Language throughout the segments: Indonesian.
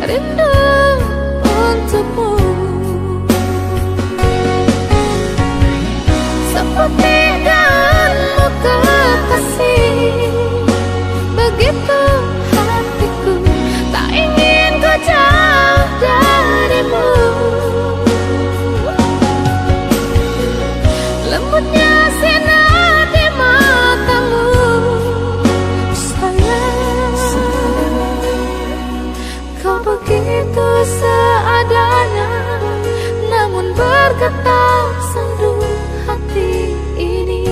rindu untukmu. Seperti daunmu kekasih, begitu hatiku tak ingin kau jauh darimu. Lembutnya sinar di matamu, sayang. Kau begitu seadanya, namun bergetar sendu hati ini.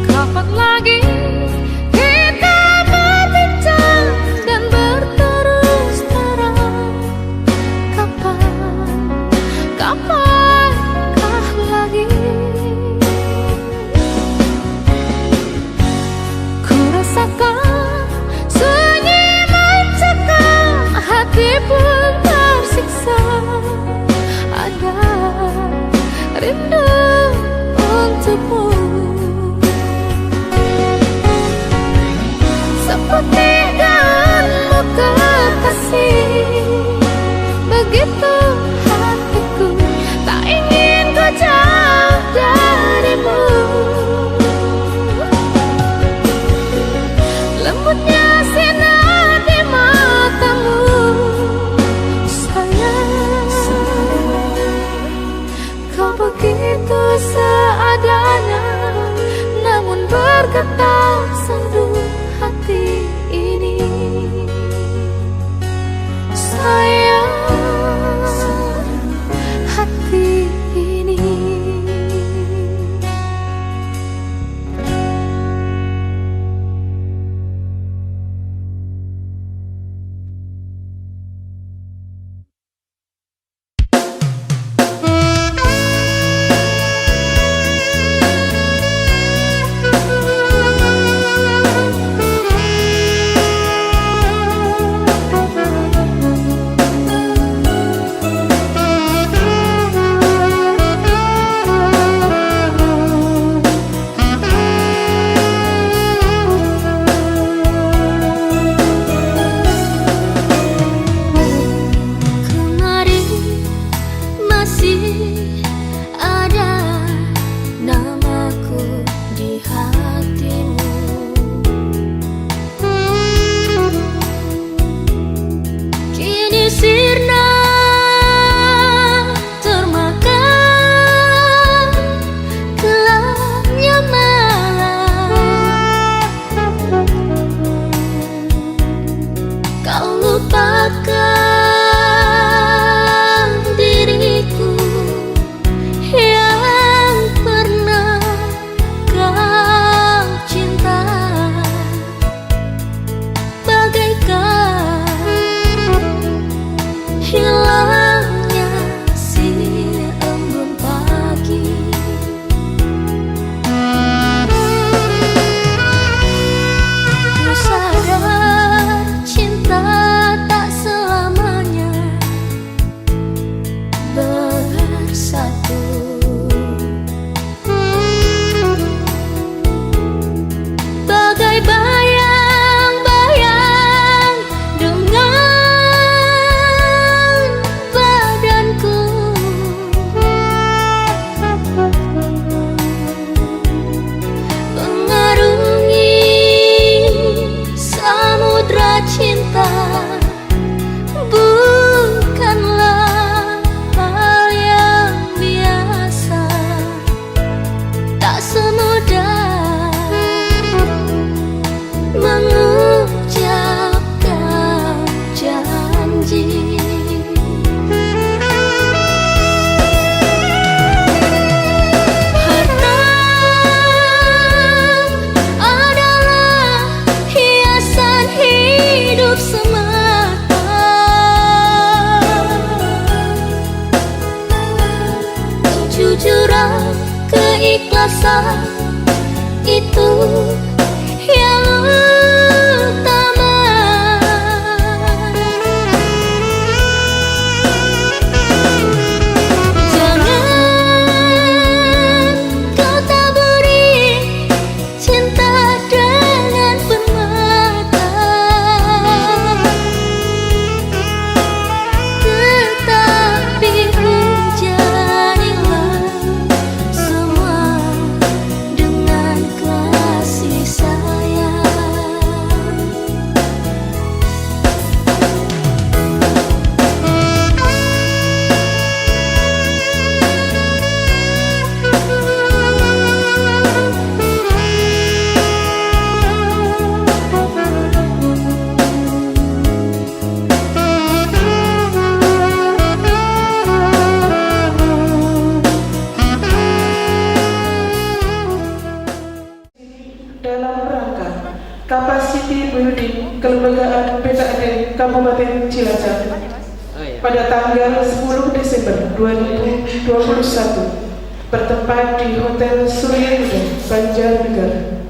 Kapan lagi kita berbincang dan berterus terang? Kapankah lagi? Ku rasakan sunyi mencekam, hati pun tersiksa. Ada rindu untukmu. Seperti daunmu kekasih, begitu hatiku tak ingin kau jauh darimu. Lembutnya sinar di matamu, sayang. Kau begitu seadanya, namun bergetar sendu hati ini. Sayang, hati ini. Lupakan diriku yang kejujuran, keikhlasan itu yang utama. Jangan kau taburi cinta dengan permata, tetapi menjadilah semua dengan kasih sayang. Dalam rangka Capacity Building Kelembagaan PKD Kabupaten Cilacap pada tanggal 10 Desember 2021 bertempat di Hotel Surya Yuda, Banjarnegara.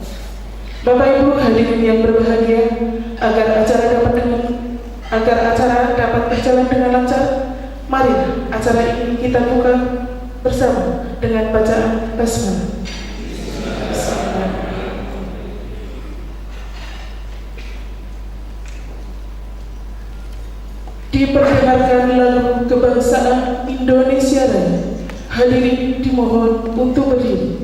Bapak Ibu hadirin yang berbahagia, agar acara dapat berjalan dengan lancar, mari acara ini kita buka bersama dengan bacaan basmalah. Diperdengarkan lagu kebangsaan Indonesia Raya. Hadirin dimohon untuk berdiri.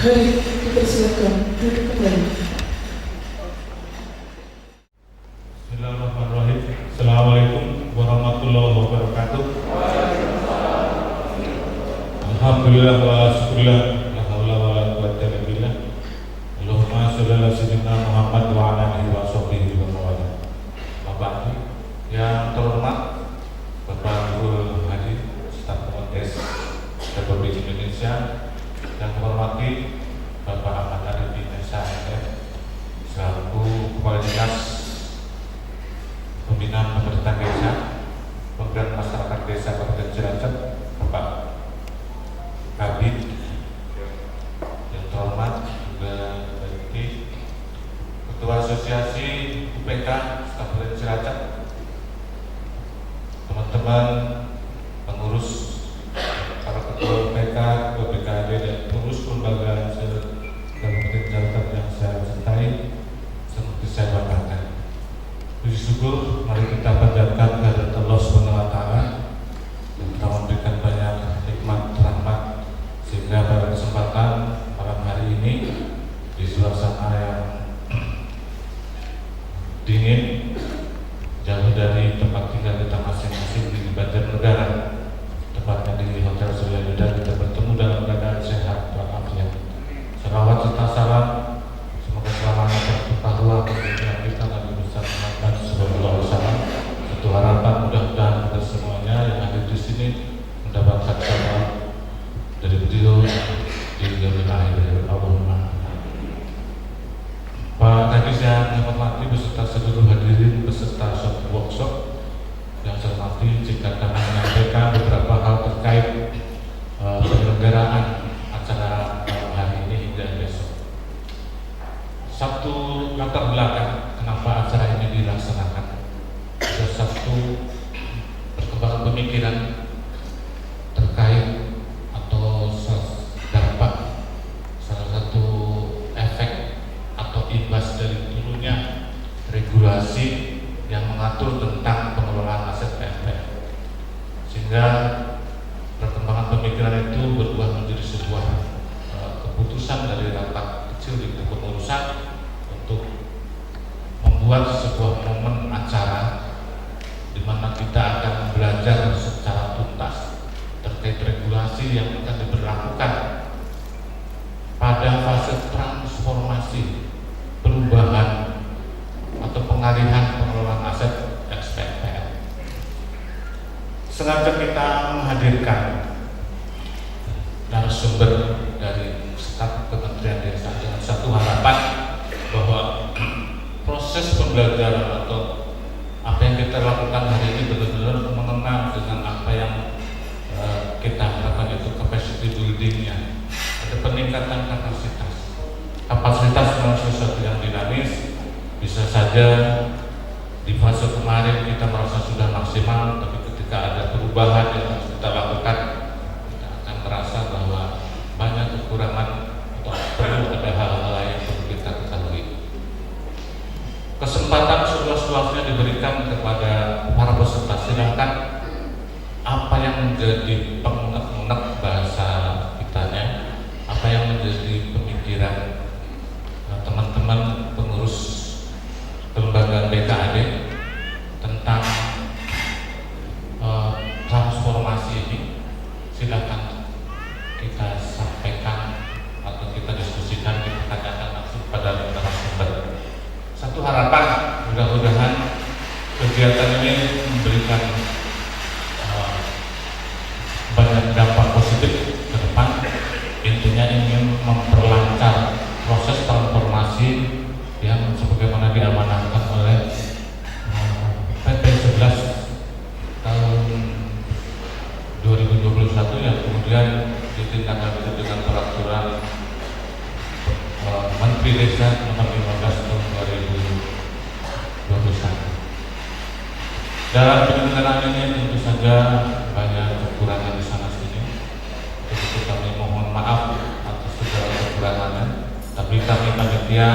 Hari dipersilakan duduk kembali. Bismillahirrahmanirrahim. Assalamualaikum warahmatullahi wabarakatuh. Alhamdulillah wa syukurillah, la haula wa la quwwata illa billah. Allahumma shalli ala sayyidina Muhammad wa ala alihi wa sahbihi wa sallam. Bapak yang terhormat, Bapak Ibu Haji Staf Komunitas Republik Indonesia, yang menghormati Bapak Ahmad Arifin SHMF selaku Kepala Dinas Pembinaan Pemerintah Desa, Pemberdayaan Masyarakat Desa Kabupaten Cilacap, Bapak Kabid yang terhormat, juga berarti Ketua Asosiasi UPK Kabupaten Cilacap, teman-teman pengurus, para ketua UPK, BPKD dan pengurus kelembagaan Kabupaten Cilacap yang saya cintai, seperti saya banggakan. Puji syukur, mari kita panjatkan kehadirat Allah SWT yang telah memberikan banyak nikmat rahmat, sehingga pada kesempatan malam hari ini di suasana yang dingin, jauh dari tempat tinggal kita masing-masing di Banjarnegara, tepatnya di Hotel Surya Yuda, kita bertemu dalam keadaan sehat walafiat. satu latar belakang kenapa acara ini dilaksanakan. Ada satu perkembangan pemikiran terkait atau dampak, salah satu efek atau imbas dari turunnya regulasi yang mengatur tentang pengelolaan aset PNPL, sehingga perkembangan pemikiran itu berubah menjadi sebuah keputusan dari rapat kecil di kepengurusan untuk membuat sebuah momen acara di mana kita akan belajar secara tuntas terkait regulasi yang akan diberlakukan pada fase transformasi, perubahan atau pengalihan pengelolaan aset ex-PNPL. Sengaja kita menghadirkan narasumber dari staf Kementerian Desa dengan satu harapan bahwa proses pembelajaran atau apa yang kita lakukan hari ini benar-benar mengenal dengan apa yang kita harapkan, itu capacity buildingnya, ada peningkatan kapasitas memang sesuatu yang dinamis. Bisa saja di fase kemarin kita merasa sudah maksimal, tapi ketika ada perubahan yang harus kita lakukan, kita akan merasa bahwa banyak kekurangan atau perlu ada hal-hal lain yang perlu kita ketahui. Kesempatan seluas-luasnya diberikan kepada para peserta, silahkan apa yang menjadi pengunek-unek bahasa kitanya, apa yang menjadi pemikiran teman-teman pengurus kelembagaan BKAD tentang transformasi ini, silakan kita sampaikan atau kita diskusikan, kita tanyakan langsung pada narasumber. Satu harapan, mudah-mudahan kegiatan ini memberikan banyak dampak positif ke depan. Intinya ingin memperlancar proses transformasi yang sebagaimana diamanahkan oleh PP 11 tahun 2021 yang kemudian ditindaklanjuti dengan peraturan Menteri Desa nomor 15 tahun 2021. Dalam penyelenggaraan ini tentu saja banyak kekurangan di sana sini. Jadi kami mohon maaf atas segala kekurangannya. Tapi kami panitia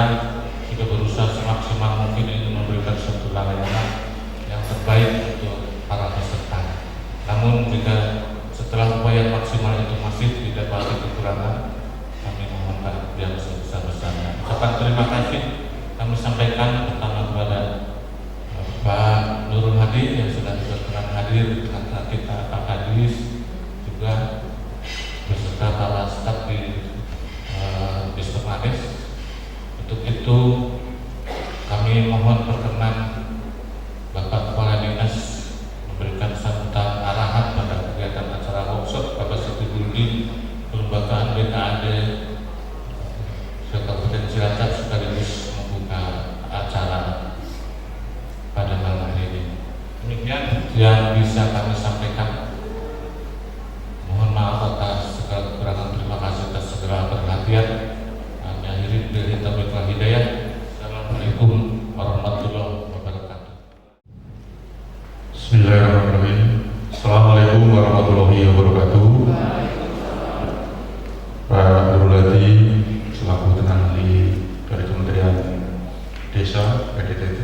sudah berusaha semaksimal mungkin ini memberikan suatu layanan yang terbaik untuk para peserta. Namun jika setelah upaya maksimal itu masih tidak ada kekurangan, kami mohon maaf yang sebesar-besarnya. Ucapan terima kasih kami sampaikan pertama kepada Pak Nurul Hadi yang sudah berkenan hadir, dengan kita Pak Kadis juga beserta para staf di Bispermades. Untuk itu kami mohon perkenan Bapak Kepala Dinas memberikan sambutan arahan pada kegiatan acara workshop capacity building kelembagaan BKAD Kabupaten Cilacap sekaligus membuka acara pada malam hari ini. Demikian yang bisa kami sampaikan. Mohon maaf atas segala kekurangan. Terima kasih atas segala perhatian. Kami akhiri dari Taufiq wal Hidayah. Assalamualaikum warahmatullahi wabarakatuh. Bismillahirrahmanirrahim. Assalamualaikum warahmatullahi wabarakatuh. Pak Nurul Hadi selaku tenaga ahli dari Kementerian Desa PDTT,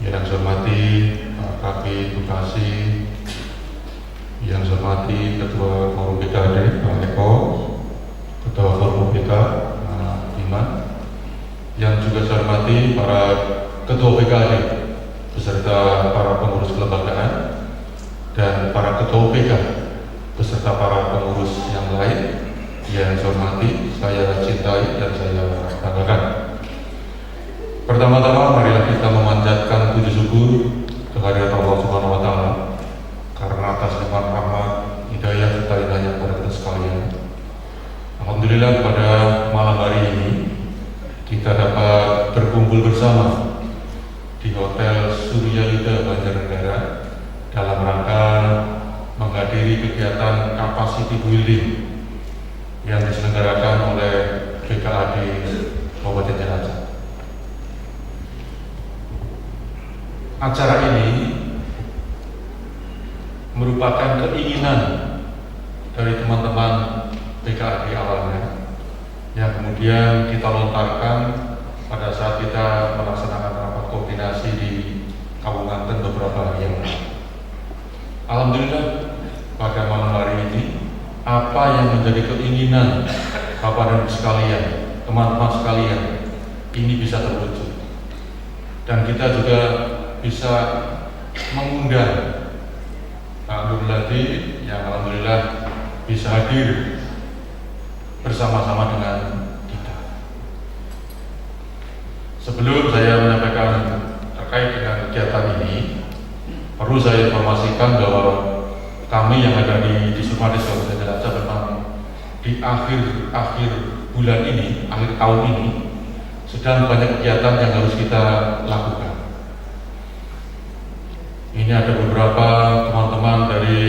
yang saya hormati Pak Kabid Bekasi, yang saya hormati Ketua Forum BKAD Pak Eko, Ketua Forum BK Pak Diman, yang juga saya hormati para Ketua BKAD beserta para pengurus kelembagaan dan para Ketua BK beserta para pengurus yang lain yang saya hormati, saya cintai dan saya banggakan. Pertama-tama marilah kita memanjatkan puji syukur kehadirat Allah Subhanahu wa taala karena atas limpahan rahmat, hidayah serta hidayah kepada kita sekalian. Alhamdulillah pada malam hari ini kita dapat berkumpul bersama di Hotel Surya Yuda Banjarnegara dalam rangka menghadiri kegiatan capacity building yang diselenggarakan oleh BKAD acara ini merupakan keinginan dari teman-teman PKAD awalnya yang kemudian kita lontarkan pada saat kita melaksanakan rapat koordinasi di Kabupaten beberapa hari yang lalu. Alhamdulillah pada malam hari ini apa yang menjadi keinginan Bapak dan Ibu sekalian, teman-teman sekalian, ini bisa terwujud. Dan kita juga bisa mengundang Pak Nur Ladi yang alhamdulillah bisa hadir bersama-sama dengan kita. Sebelum saya menyampaikan terkait dengan kegiatan ini, perlu saya informasikan bahwa kami yang ada di Sumadis Kabupaten Cilacap memang di akhir bulan ini, akhir tahun ini sedang banyak kegiatan yang harus kita lakukan. Ini ada beberapa teman-teman dari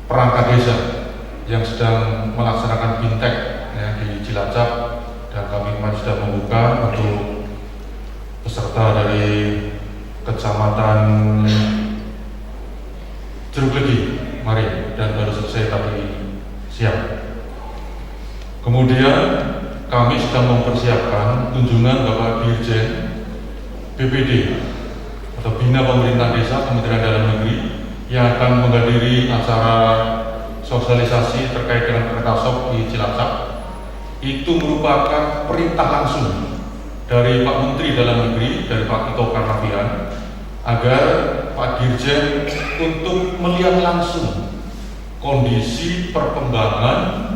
perangkat desa yang sedang melaksanakan bintek ya, di Cilacap, dan kami sudah membuka untuk peserta dari Kecamatan Jeruk Legi, mari, dan baru selesai tadi siang. Kemudian kami sedang mempersiapkan kunjungan Bapak Dirjen BPD atau Bina Pemerintah Desa Kementerian Dalam Negeri yang akan menghadiri acara sosialisasi terkait dengan Pertasop di Cilacap. Itu merupakan perintah langsung dari Pak Menteri Dalam Negeri, dari Pak Tito Karnavian, agar Pak Dirjen untuk melihat langsung kondisi perkembangan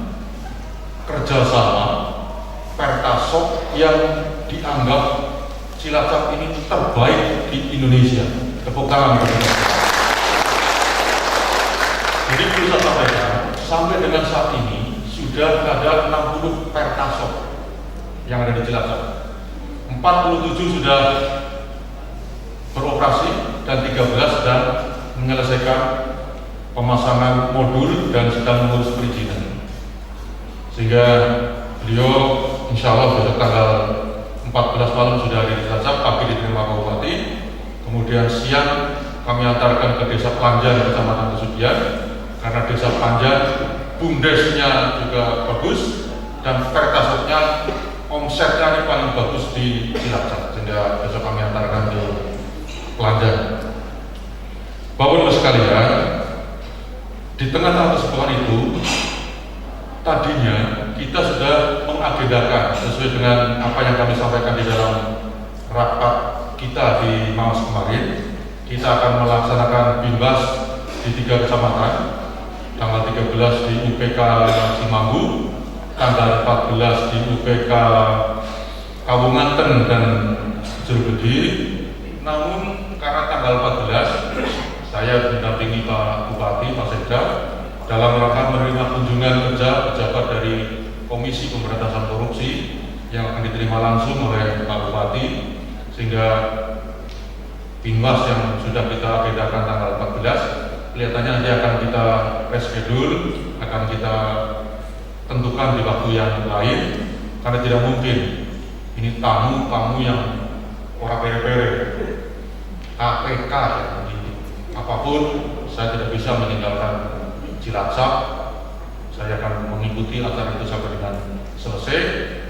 kerjasama Pertasop yang dianggap Cilacap ini terbaik di Indonesia. Tepuk tangan. Jadi perlu saya sampaikan, sampai dengan saat ini sudah ada 60 Pertasop yang ada di Cilacap. 47 sudah beroperasi dan 13 sedang menyelesaikan pemasangan modul dan sedang mengurus perizinan. Sehingga beliau insya Allah besok tanggal 14 malam sudah ada di Cilacap, pagi diterima Pak Bupati, kemudian siang kami antarkan ke Desa Panjang, Kecamatan Kesudian, karena Desa Panjang bumdesnya juga bagus dan Pertasopnya omsetnya ini paling bagus di Cilacap, sehingga besok kami antarkan ke Panjang. Bapak Ibu sekalian, di tengah-tengah kesibukan itu, tadinya kita sudah mengagendakan sesuai dengan apa yang kami sampaikan di dalam rapat kita di Mawas kemarin. Kita akan melaksanakan bimbas di 3 kecamatan, tanggal 13 di UPK Cimanggu, tanggal 14 di UPK Kawunganten dan Jeruk-Legi. Namun karena tanggal 14 saya didampingi Pak Bupati, Pak Sekda, dalam rangka menerima kunjungan kerja pejabat dari Komisi Pemberantasan Korupsi yang akan diterima langsung oleh Pak Bupati, sehingga bimbas yang sudah kita agendakan tanggal 14 kelihatannya nanti akan kita reschedule, akan kita tentukan di waktu yang lain, karena tidak mungkin ini tamu yang orang pere-pere KPK apapun, saya tidak bisa meninggalkan Cilacap. Saya akan mengikuti acara itu sampai dengan selesai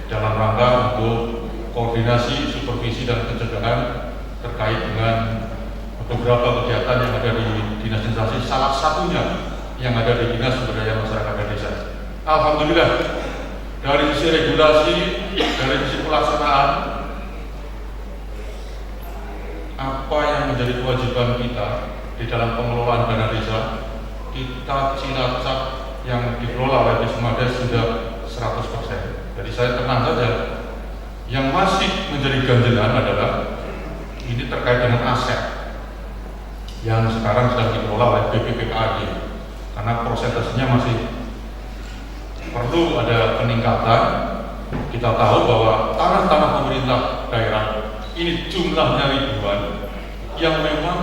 dalam rangka untuk koordinasi, supervisi dan pencegahan terkait dengan beberapa kegiatan yang ada di dinas instansi, salah satunya yang ada di Dinas Sumber Daya Masyarakat Desa. Alhamdulillah, dari sisi regulasi, dari sisi pelaksanaan, apa yang menjadi kewajiban kita di dalam pengelolaan dana desa, kita Cilacap yang dikelola oleh Bismades sudah 100%. Jadi saya tenang saja. Yang masih menjadi ganjelan adalah ini terkait dengan aset yang sekarang sedang dikelola oleh BPPKAD, karena prosentasenya masih perlu ada peningkatan. Kita tahu bahwa tanah-tanah pemerintah daerah ini jumlahnya ribuan, yang memang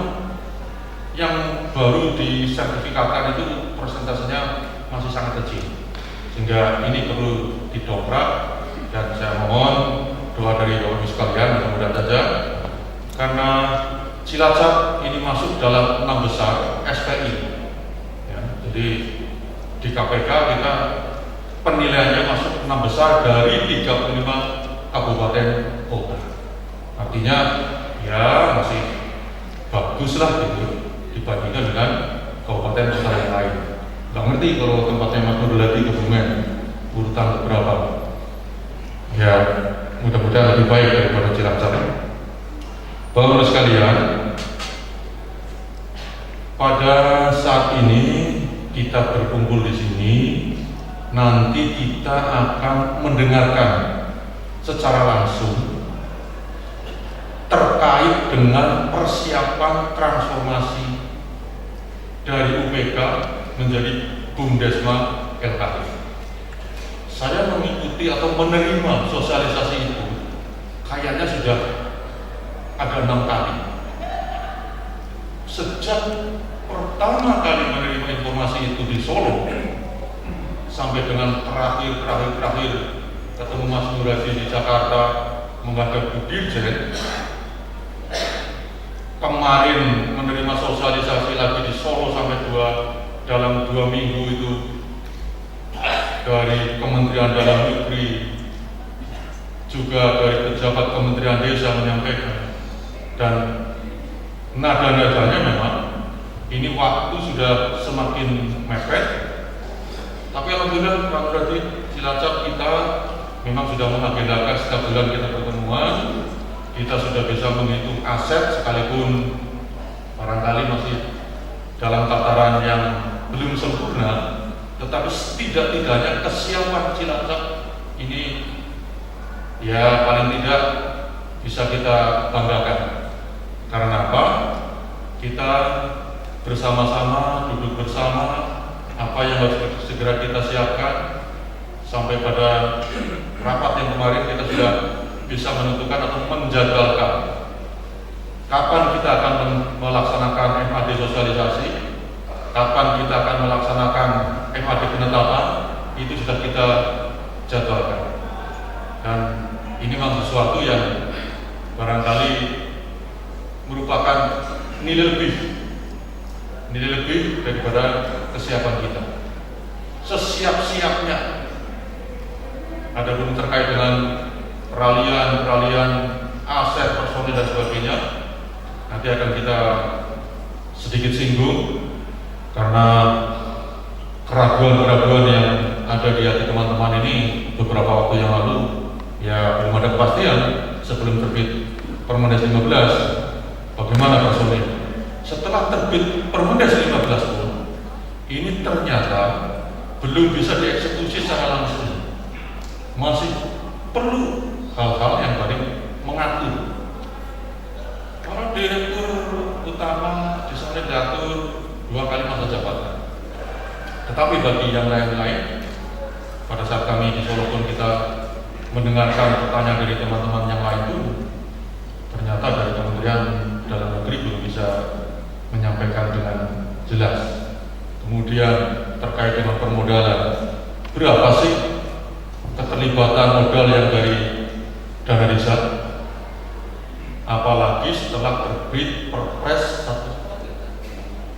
yang baru disertifikatkan itu persentasenya masih sangat kecil, sehingga ini perlu didongkrak. Dan saya mohon doa dari Bapak Ibu sekalian, mudah-mudahan saja, karena Cilacap ini masuk dalam 6 besar SPI. Ya, jadi di KPK kita penilaiannya masuk 6 besar dari 35 kabupaten kota. Artinya ya masih bagus lah gitu dibandingkan dengan kabupaten kota yang lain. Nggak ngerti kalau tempatnya Mas Nuruladi Kebumen urutan berapa. Ya mudah-mudahan lebih baik daripada Cilacap. Bapak-Ibu sekalian, pada saat ini kita berkumpul di sini, nanti kita akan mendengarkan secara langsung terkait dengan persiapan transformasi dari UPK menjadi Bumdesma LKP. Saya mengikuti atau menerima sosialisasi itu kayaknya sudah ada 6 kali. Sejak pertama kali menerima informasi itu di Solo sampai dengan terakhir ketemu Mas Nuradi di Jakarta menghadap Bu Dirjen, kemarin menerima sosialisasi lagi di Solo sampai dalam 2 minggu itu dari Kementerian Dalam Negeri, juga dari pejabat Kementerian Desa menyampaikan. Dan nada-nadanya memang ini waktu sudah semakin mepet, tapi alhamdulillah Pak Nuradi Cilacap kita memang sudah mengagendakan setiap bulan kita pertemuan. Kita sudah bisa menghitung aset sekalipun barangkali masih dalam tataran yang belum sempurna, tetapi setidak-tidaknya kesiapan Cilacap ini ya paling tidak bisa kita banggakan. Karena apa? Kita bersama-sama, duduk bersama, apa yang harus segera kita siapkan. Sampai pada rapat yang kemarin kita sudah bisa menentukan atau menjadwalkan kapan kita akan melaksanakan MAD sosialisasi, kapan kita akan melaksanakan MAD penetapan, itu sudah kita jadwalkan. Dan ini memang sesuatu yang barangkali merupakan nilai lebih daripada kesiapan kita. Sesiap-siapnya. Adapun terkait dengan peralihan aset, personil dan sebagainya, nanti akan kita sedikit singgung karena keraguan-keraguan yang ada di hati teman-teman ini beberapa waktu yang lalu ya belum ada kepastian sebelum terbit Permendes 15 bagaimana personil. Setelah terbit Permendes 15 pun ini ternyata belum bisa dieksekusi secara langsung, masih perlu hal-hal yang paling mengatur. Kalau direktur utama misalnya diatur 2 kali masa jabatan, tetapi bagi yang lain-lain, pada saat kami di Solo pun kita mendengarkan pertanyaan dari teman-teman yang lain itu, ternyata dari Kementerian Dalam Negeri belum bisa menyampaikan dengan jelas. Kemudian terkait dengan permodalan, berapa sih keterlibatan modal yang dari dana desa? Apalagi setelah terbit Perpres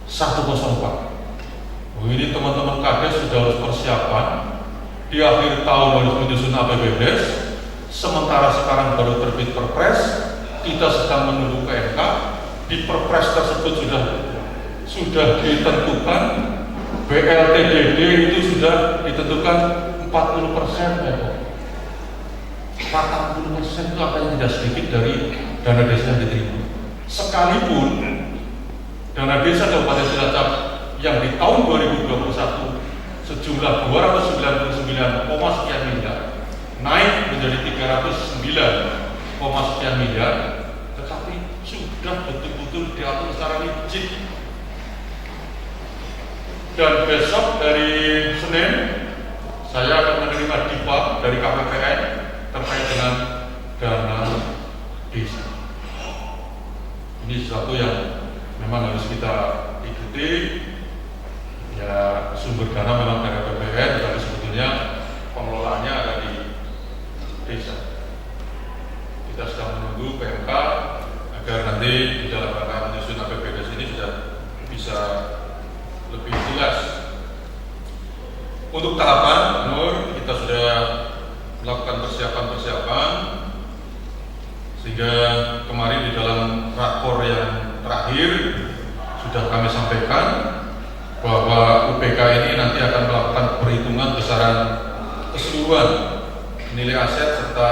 104. Ini teman-teman Kades sudah harus persiapan di akhir tahun harus menyusun APBDes, sementara sekarang baru terbit Perpres, kita sedang menunggu PMK. Di Perpres tersebut sudah ditentukan BLTDD itu sudah ditentukan 40% ya, 40% itu akan tidak sedikit dari dana desa yang diterima. Sekalipun dana desa Kabupaten Cilacap yang di tahun 2021 sejumlah 299, sekian miliar naik menjadi 309, sekian miliar, tetapi sudah betul-betul diatur secara rigid. Dan besok dari Senin saya akan menerima DIPA dari KPPN terkait dengan dana desa. Ini sesuatu yang memang harus kita ikuti. Ya, sumber dana memang dari KPPN, tapi sebetulnya pengelolaannya ada di desa. Kita sedang menunggu PMK agar nanti di dalam rangka Untuk tahapan, Nur, kita sudah melakukan persiapan sehingga kemarin di dalam rakor yang terakhir sudah kami sampaikan bahwa UPK ini nanti akan melakukan perhitungan besaran keseluruhan nilai aset serta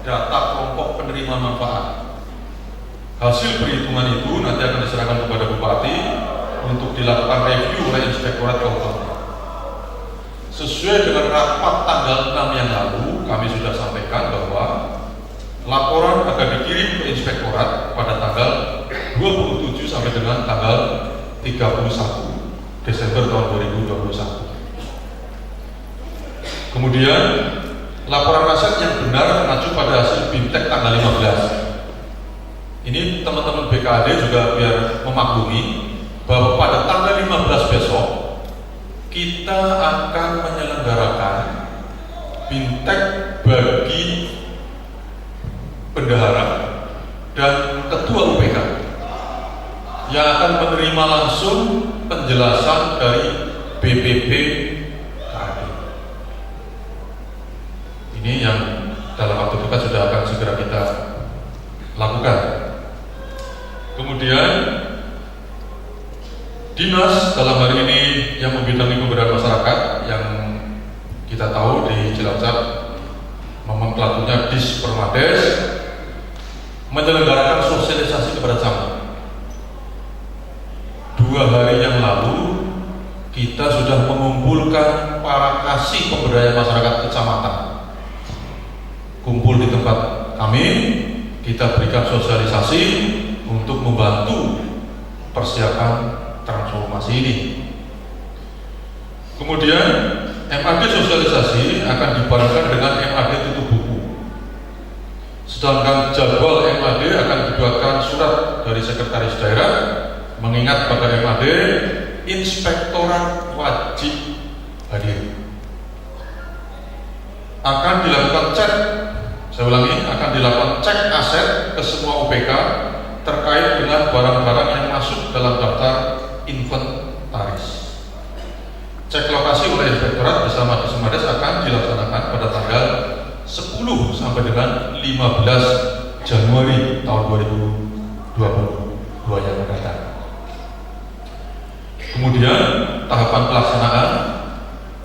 data kelompok penerima manfaat. Hasil perhitungan itu nanti akan diserahkan kepada Bupati untuk dilakukan review oleh Inspektorat Keuangan. Sesuai dengan rapat tanggal 6 yang lalu, kami sudah sampaikan bahwa laporan akan dikirim ke Inspektorat pada tanggal 27 sampai dengan tanggal 31 Desember tahun 2021. Kemudian laporan aset yang benar mengacu pada hasil BIMTEK tanggal 15. Ini teman-teman BKAD juga biar memaklumi bahwa pada tanggal 15 besok kita akan menyelenggarakan BIMTEK bagi bendahara dan ketua UPK yang akan menerima langsung penjelasan dari BPP KAD. Ini yang dalam waktu dekat sudah akan segera kita lakukan. Kemudian dinas dalam hari ini yang membidangi pemberdayaan masyarakat yang kita tahu di Cilacap nomenklaturnya Dispermades menyelenggarakan sosialisasi kepada camat. 2 hari yang lalu kita sudah mengumpulkan para kasih pemberdayaan masyarakat kecamatan kumpul di tempat kami, kita berikan sosialisasi untuk membantu persiapan transformasi ini. Kemudian MAD sosialisasi akan dibarengkan dengan MAD tutup buku. Sedangkan jadwal MAD akan dibuatkan surat dari sekretaris daerah mengingat pada MAD Inspektorat wajib hadir. Akan dilakukan cek, saya ulangi, akan dilakukan cek aset ke semua UPK terkait dengan barang-barang yang masuk dalam daftar inventaris. Cek lokasi oleh Inspektorat bersama Dispermades akan dilaksanakan pada tanggal 10 sampai dengan 15 Januari tahun 2022 yang akan datang. Kemudian tahapan pelaksanaan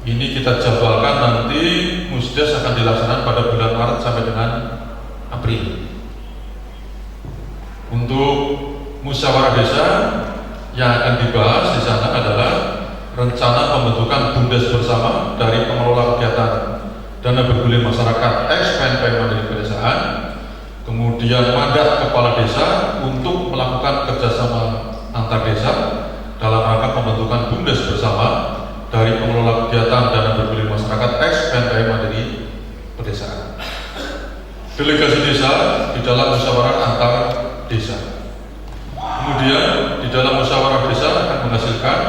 ini kita jadwalkan nanti Musdes akan dilaksanakan pada bulan Maret sampai dengan April. Untuk musyawarah desa yang akan dibahas di sana adalah rencana pembentukan BUMDes bersama dari pengelola kegiatan dana bergulir masyarakat ex-PNP Mandiri Pedesaan, kemudian mandat kepala desa untuk melakukan kerjasama antar desa dalam rangka pembentukan BUMDes bersama dari pengelola kegiatan dana bergulir masyarakat ex-PNP Mandiri Pedesaan. Delegasi desa di dalam musyawarah antar desa. Kemudian di dalam musyawarah desa akan menghasilkan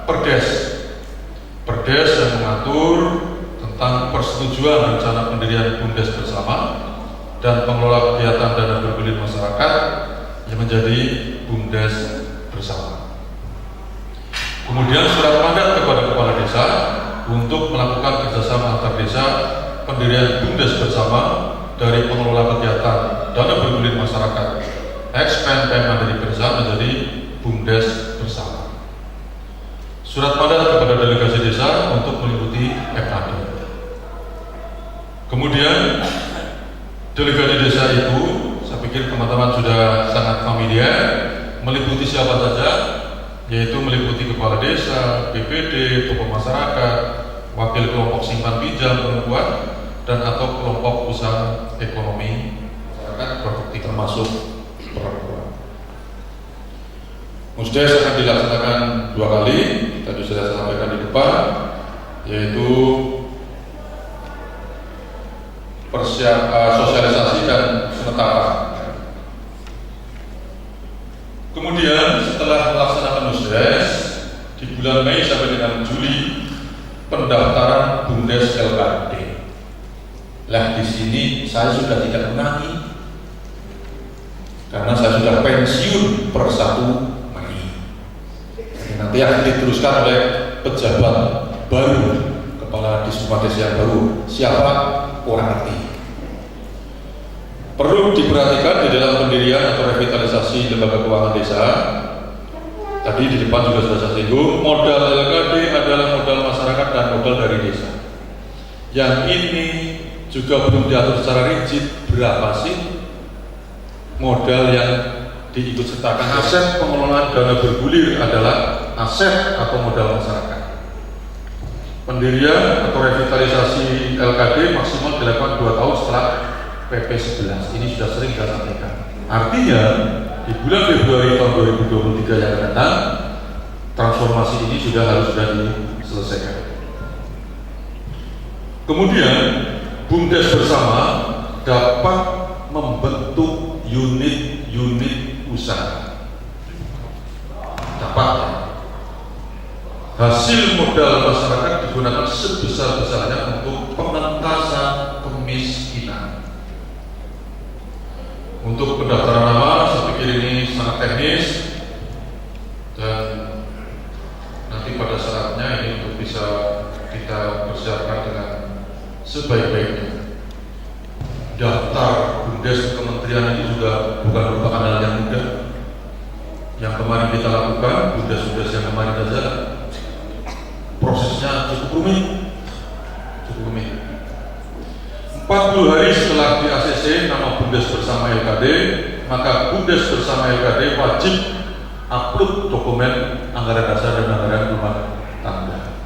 perdes yang mengatur tentang persetujuan rencana pendirian BUMDes bersama dan pengelola kegiatan dana bergulir masyarakat yang menjadi BUMDes bersama. Kemudian surat mandat kepada kepala desa untuk melakukan kerjasama antar desa pendirian BUMDes bersama dari pengelola kegiatan dana bergulir masyarakat ex-PNP Mandiri Pedesaan menjadi BUMDes bersama. Surat mandat kepada delegasi desa untuk meliputi MAD. Kemudian delegasi desa itu, saya pikir teman-teman sudah sangat familiar, meliputi siapa saja, yaitu meliputi kepala desa, BPD, tokoh masyarakat, wakil kelompok simpan pinjam perempuan, dan atau kelompok usaha ekonomi masyarakat produktif termasuk perempuan. Musdes akan dilaksanakan 2 kali, tadi sudah saya sampaikan di depan, yaitu sosialisasi dan penetapan. Kemudian setelah melaksanakan Musdes di bulan Mei sampai dengan Juli pendaftaran BUMDes LKD. Lah di sini saya sudah tidak menangi karena saya sudah pensiun per 1 Mei. Nanti akan diteruskan oleh pejabat baru kepala Disbukades yang baru. Siapa? Kurang ngerti. Perlu diperhatikan di dalam pendirian atau revitalisasi lembaga keuangan desa. Tadi di depan juga sudah saya singgung, modal LKD adalah modal masyarakat dan modal dari desa. Yang ini juga belum diatur secara rigid berapa sih modal yang diikutsertakan. Aset pengelolaan dana bergulir adalah aset atau modal masyarakat. Pendirian atau revitalisasi LKD maksimal dilakukan 2 tahun setelah PP 11. Ini sudah sering kita sampaikan. Artinya di bulan Februari tahun 2023 yang akan datang, transformasi ini sudah diselesaikan. Kemudian BUMDes bersama dapat membentuk unit-unit usaha. Dapat. Hasil modal masyarakat digunakan sebesar-besarnya untuk pengentasan kemiskinan. Untuk pendaftaran nama, saya pikir ini sangat teknis dan nanti pada saatnya ini untuk bisa kita persiapkan dengan sebaik-baiknya. Daftar BUMDes kementerian itu juga bukan merupakan hal yang mudah. Yang kemarin kita lakukan, BUMDes yang kemarin saja prosesnya cukup rumit. 40 hari setelah di ACC nama BUMDes bersama LKD, maka BUMDes bersama LKD wajib upload dokumen anggaran dasar dan anggaran rumah tangga.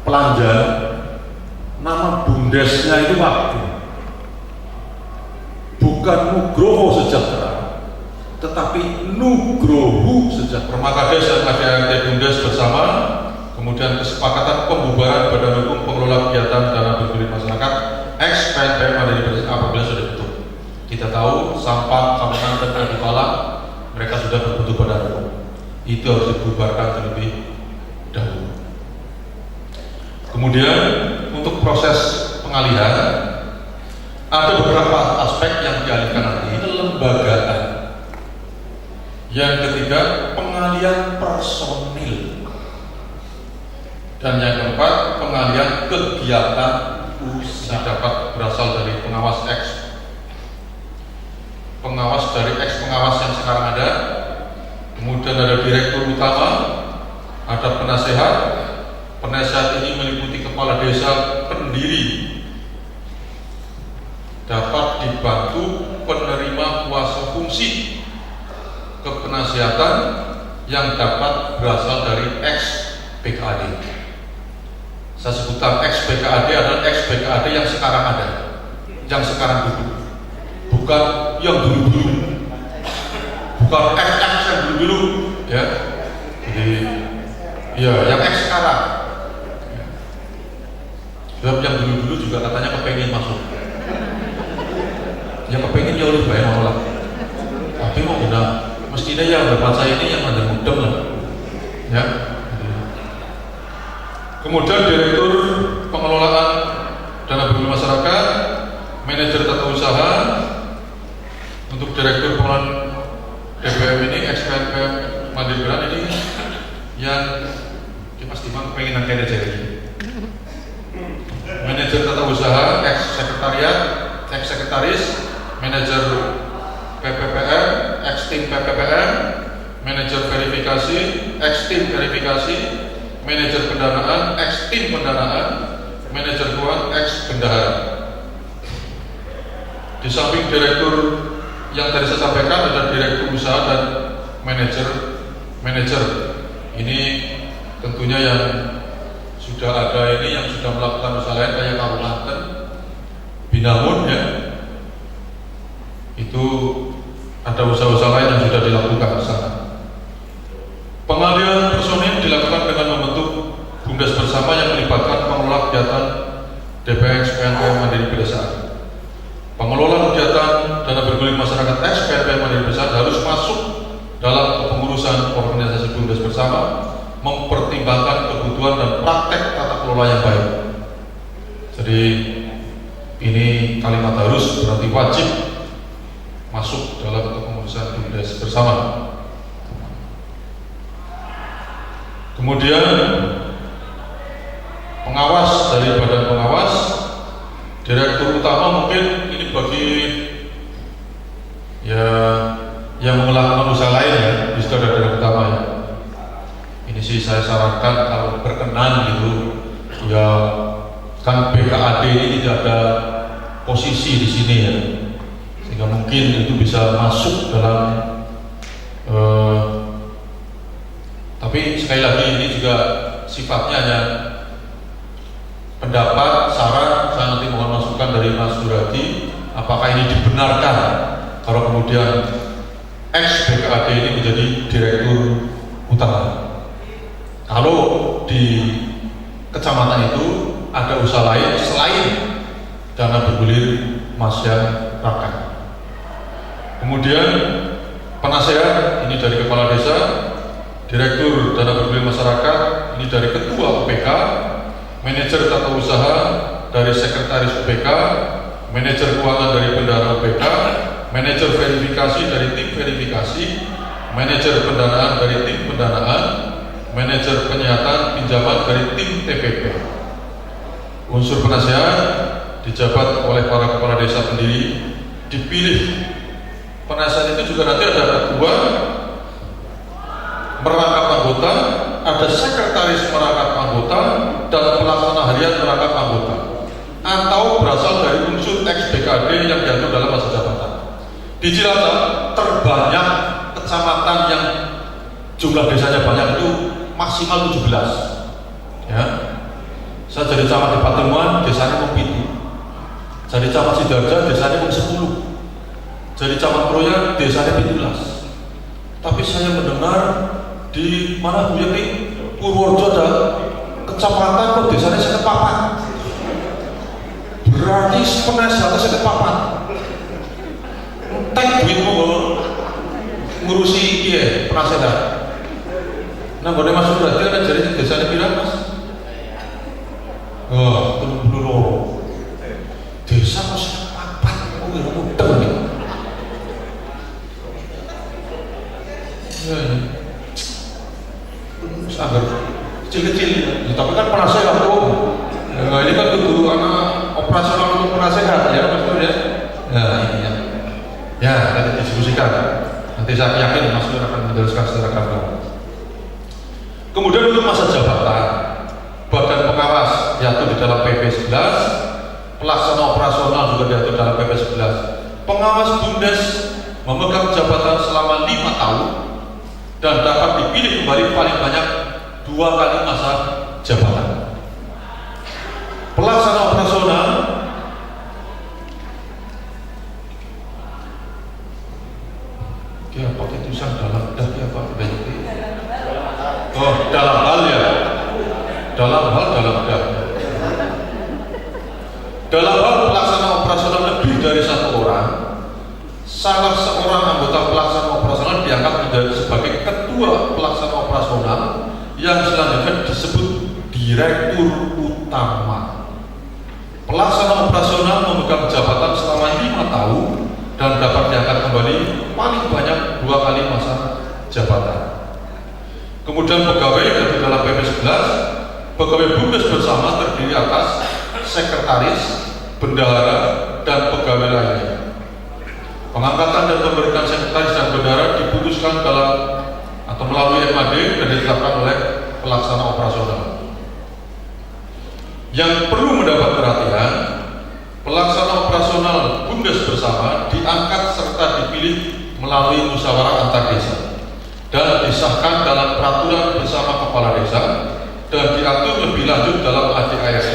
Pelanjar, nama BUMDesnya itu waktu, bukan Nugroho Sejahtera, tetapi Nugroho Sejahtera. Makades dan ADART BUMDes bersama, kemudian kesepakatan pembubaran Badan Hukum Pengelola Kegiatan Dana Bergulir Masyarakat ex-PNPM ada di apabila sudah dibentuk. Kita tahu sampah, Kabupaten dan di Pala mereka sudah berbentuk badan hukum. Itu harus dibubarkan terlebih dahulu. Kemudian untuk proses pengalihan ada beberapa aspek yang dialihkan nanti. Kelembagaan. Yang ketiga, pengalihan personil. Dan yang keempat, pengalihan kegiatan usaha dapat berasal dari pengawas dari pengawas yang sekarang ada. Kemudian ada direktur utama, ada penasehat. Penasehat ini meliputi kepala desa pendiri, dapat dibantu penerima kuasa fungsi kepenasehatan yang dapat berasal dari ex-BKAD. Saya sebutkan ex-BKAD adalah ex-BKAD yang sekarang ada, yang sekarang duduk, bukan yang dulu-dulu, bukan ex-ex yang dulu-dulu, ya. Jadi, ya, yang ex sekarang. Sebab yang dulu-dulu juga katanya kepengen masuk. Yang kepengen ya oleh bayar nolak. Tapi mau benar, mestinya yang berbaca ini yang ada mudeng lah, ya. Kemudian direktur pengelolaan dana bergulir masyarakat, manajer tata usaha. Untuk direktur pengelolaan DPM ini, ex-PNPM Mandiri Beran ini yang Mas Dimang pengen angkat aja lagi. Manajer tata usaha, ex-sekretariat, ex-sekretaris, manajer PPPM, ex-tim PPPM, manajer verifikasi, ex-tim verifikasi, manajer pendanaan, ex-tim pendanaan, manajer keuangan, ex-bendahara. Di samping direktur yang tadi saya sampaikan ada direktur usaha dan manajer. Ini tentunya yang sudah ada ini yang sudah melakukan usaha lain kayak Kabupaten Binamun, ya. Itu ada usaha-usaha lain yang sudah dilakukan di sana. Pengalihan personil dilakukan dengan membentuk BUMDes bersama yang melibatkan pengelola kegiatan DPX PNPM Mandiri Pedesaan. Pengelola kegiatan dana bergulir masyarakat ex PNPM Mandiri Pedesaan harus masuk dalam kepengurusan organisasi BUMDes bersama, mempertimbangkan kebutuhan dan praktek tata kelola yang baik. Jadi ini kalimat harus berarti wajib masuk dalam kepengurusan BUMDes bersama. Kemudian pengawas kan BKAD ini tidak ada posisi di sini ya, sehingga mungkin itu bisa masuk dalam tapi sekali lagi ini juga sifatnya hanya pendapat, saran. Saya nanti mohon masukan dari Mas Duradi, apakah ini dibenarkan kalau kemudian ex BKAD ini menjadi direktur utama. Kalau di kecamatan itu ada usaha lain selain dana bergulir masyarakat. Kemudian penasehat ini dari kepala desa, direktur dana bergulir masyarakat ini dari ketua UPK, manajer tata usaha dari sekretaris UPK, manajer keuangan dari bendahara UPK, manajer verifikasi dari tim verifikasi, manajer pendanaan dari tim pendanaan, manajer penyihatan pinjaman dari tim TPP. Unsur penasehat dijabat oleh para kepala desa pendiri, dipilih. Penasehat itu juga nanti ada ketua merangkap anggota, ada sekretaris merangkap anggota, dan pelaksana harian merangkap anggota, atau berasal dari unsur ex BKAD yang diatur dalam masa jabatan. Di Cilacap terbanyak kecamatan yang jumlah desanya banyak itu maksimal 17 ya. Saya jadi camat di Patemuan, desanya mau 7. Jadi camat Sidarja, desanya mau 10. Jadi camat Proyek, desanya 17. Tapi saya mendengar di mana Bu Yeti, Purworejo ada kecamatan kok desanya 54. Berarti penasehatnya 54. Tek duitmu ngurusi iya penasehat. Nah, boleh masuk berarti ada jadi desanya pirang Mas? Oh, dulu desa masih papat, oh ya mudeng nih. Ya, agar kecil-kecil, ya, tapi kan penasehat tuh. Nah, ini kan dulu anak operasional untuk penasehat ya, maksudnya. Nah, ini ya. Ya, nanti diskusikan. Nanti saya yakin Mas Nur akan menjelaskan secara gamblang. Kemudian untuk masa jabatan, badan pengawas diatur di dalam PP 11, pelaksana operasional juga diatur dalam PP 11. Pengawas BUMDes memegang jabatan selama 5 tahun dan dapat dipilih kembali paling banyak 2 kali masa jabatan. Pelaksana operasional dia pakai tulisan dalam dia apa? Oh, dalam hal ya. Dalam hal pelaksana operasional lebih dari 1 orang, salah seorang anggota pelaksana operasional diangkat menjadi sebagai ketua pelaksana operasional yang selanjutnya disebut direktur utama. Pelaksana operasional memegang jabatan selama 5 tahun dan dapat diangkat kembali paling banyak 2 kali masa jabatan. Kemudian pegawai dari dalam PP 11, pegawai BUMDes bersama terdiri atas sekretaris, bendahara, dan pegawai lainnya. Pengangkatan dan pemberitaan sekretaris dan bendahara diputuskan dalam atau melalui MAD dan ditetapkan oleh pelaksana operasional. Yang perlu mendapat perhatian, pelaksana operasional BUMDes bersama diangkat serta dipilih melalui musyawarah antar desa dan disahkan dalam peraturan bersama kepala desa dan diatur lebih lanjut dalam ADART.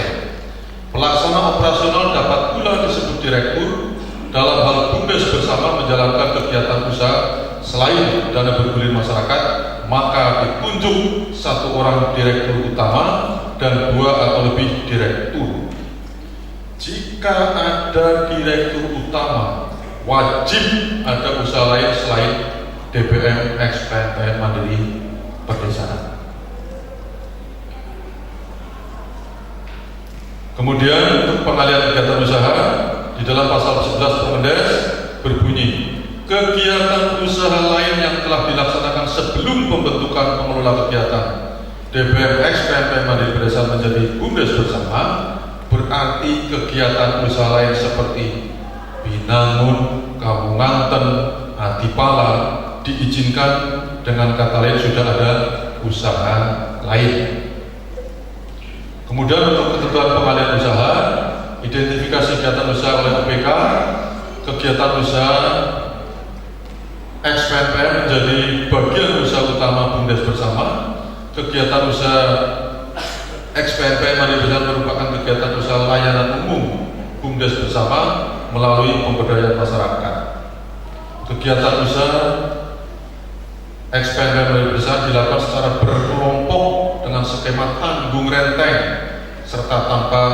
Pelaksana operasional dapat pula disebut direktur dalam hal BUMDes bersama menjalankan kegiatan usaha selain dana bergulir masyarakat, maka ditunjuk 1 orang direktur utama dan 2 atau lebih direktur. Jika ada direktur utama, wajib ada usaha lain selain DPM ex PNPN Mandiri Perdesaan. Kemudian untuk pengalihan kegiatan usaha di dalam pasal 11 Permendes berbunyi, kegiatan usaha lain yang telah dilaksanakan sebelum pembentukan pengelola kegiatan DPM ex PNPN Mandiri Perdesaan menjadi BUMDes bersama, berarti kegiatan usaha lain seperti Binangun, Kamunganten, Adipala diizinkan, dengan kata lain sudah ada usaha lain. Kemudian untuk ketentuan pengalihan usaha kegiatan usaha oleh UPK, kegiatan usaha XPNPM menjadi bagian usaha utama BUMDes bersama. Kegiatan usaha XPNPM merupakan kegiatan usaha layanan umum BUMDes bersama melalui pemberdayaan masyarakat. Kegiatan usaha XPNPM dilakukan secara berkelompok dengan skema tanggung renteng serta tanpa